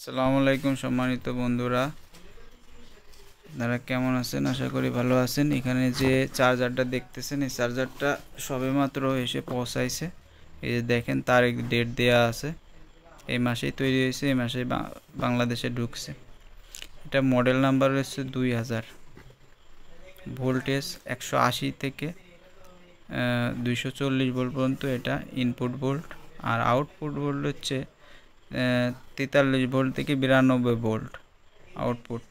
আসসালামু আলাইকুম সম্মানিত বন্ধুরা, আপনারা কেমন আছেন? আশা করি ভালো আছেন। এখানে যে চার্জারটা দেখতেছেন, এই চার্জারটা সবেমাত্র এসে পৌঁছাইছে। এই যে দেখেন, তার ডেট দেয়া আছে, এই মাসেই তৈরি হয়েছে, এই মাসেই বাংলাদেশে ঢুকছে। এটা মডেল নাম্বার হচ্ছে 2000, ভোল্টেজ 180 থেকে 240 ভোল্ট পর্যন্ত এটা ইনপুট ভোল্ট, আর আউটপুট ভোল্ট হচ্ছে 43 ভোল্ট থেকে 92 ভোল্ট আউটপুট।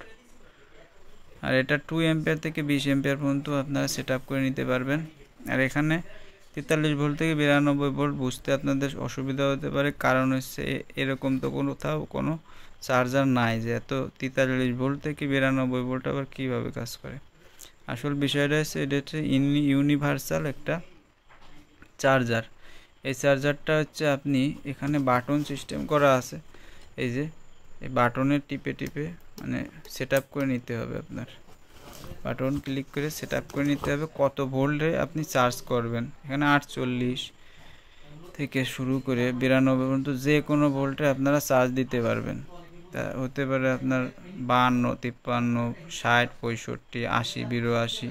আর এটা 2 এম্পিয়ার থেকে 20 এম্পিয়ার পর্যন্ত আপনারা সেট আপ করে নিতে পারবেন। আর এখানে 43 ভোল্ট থেকে 92 ভোল্ট বুঝতে আপনাদের অসুবিধা হতে পারে, কারণ হচ্ছে এরকম তো কোথাও কোনো চার্জার নাই যে এত 43 ভোল্ট থেকে 92 ভোল্ট আবার কীভাবে কাজ করে। আসল বিষয়টা হচ্ছে এটা হচ্ছে ইউনিভার্সাল একটা চার্জার। এই চার্জারটা হচ্ছে আপনি এখানে বাটন সিস্টেম করা আছে, এই যে এই বাটনে টিপে টিপে মানে সেট আপ করে নিতে হবে। আপনার বাটন ক্লিক করে সেট আপ করে নিতে হবে কত ভোল্টে আপনি চার্জ করবেন। এখানে 48 থেকে শুরু করে 92 পর্যন্ত যে কোনো ভোল্টে আপনারা চার্জ দিতে পারবেন। তা হতে পারে আপনার 52, 53, 60, 65, 80, 82,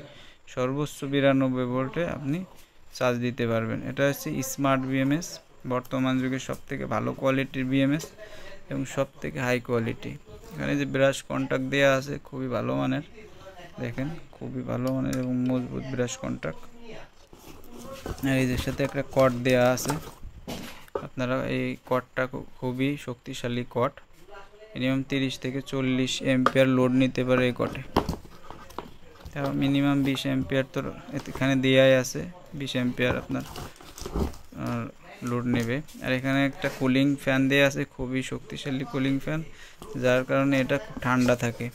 সর্বোচ্চ 92 ভোল্টে আপনি চার্জ দিতে পারবেন। এটা হচ্ছে স্মার্ট বিএমএস, বর্তমান যুগে সবথেকে ভালো কোয়ালিটির বিএমএস এবং সবথেকে হাই কোয়ালিটি। এখানে যে ব্রাশ কন্টাক্ট দেওয়া আছে খুবই ভালো মানের, দেখেন খুবই ভালো মানের এবং মজবুত ব্রাশ কন্টাক্ট। আর এই যে সাথে একটা কর্ড দেওয়া আছে, আপনারা এই কর্ডটা খুবই শক্তিশালী কর্ড, মিনিমাম 30 থেকে 40 এম্পিয়ার লোড নিতে পারে এই কর্ডে। মিনিমাম 20 এম্পিয়ার তো এখানে দেওয়াই আছে, 20 এম্পিয়ার আপনার লোড নেবে। আর এখানে একটা কুলিং ফ্যান দেওয়া আছে, খুবই শক্তিশালী কুলিং ফ্যান, যার কারণে এটা খুব ঠান্ডা থাকে।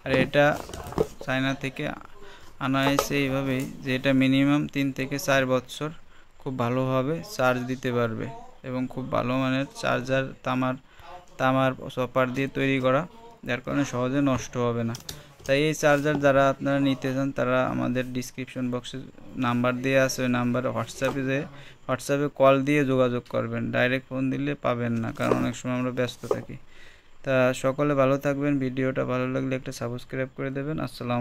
আর এটা চায়না থেকে আনা হয়েছে এইভাবেই যে এটা মিনিমাম 3 থেকে 4 বছর খুব ভালোভাবে চার্জ দিতে পারবে এবং খুব ভালো মানের চার্জার, তামার চপার দিয়ে তৈরি করা, যার কারণে সহজে নষ্ট হবে না। তাই এই চার্জার যারা আপনারা নিতে চান তারা আমাদের ডিসক্রিপশন বক্সে নাম্বার দেওয়া আছে, ওই নাম্বারে হোয়াটসঅ্যাপে কল দিয়ে যোগাযোগ করবেন। ডাইরেক্ট ফোন দিলে পাবেন না, কারণ অনেক সময় আমরা ব্যস্ত থাকি। তা সকলে ভালো থাকবেন। ভিডিওটা ভালো লাগলে একটা সাবস্ক্রাইব করে দেবেন। আসসালামু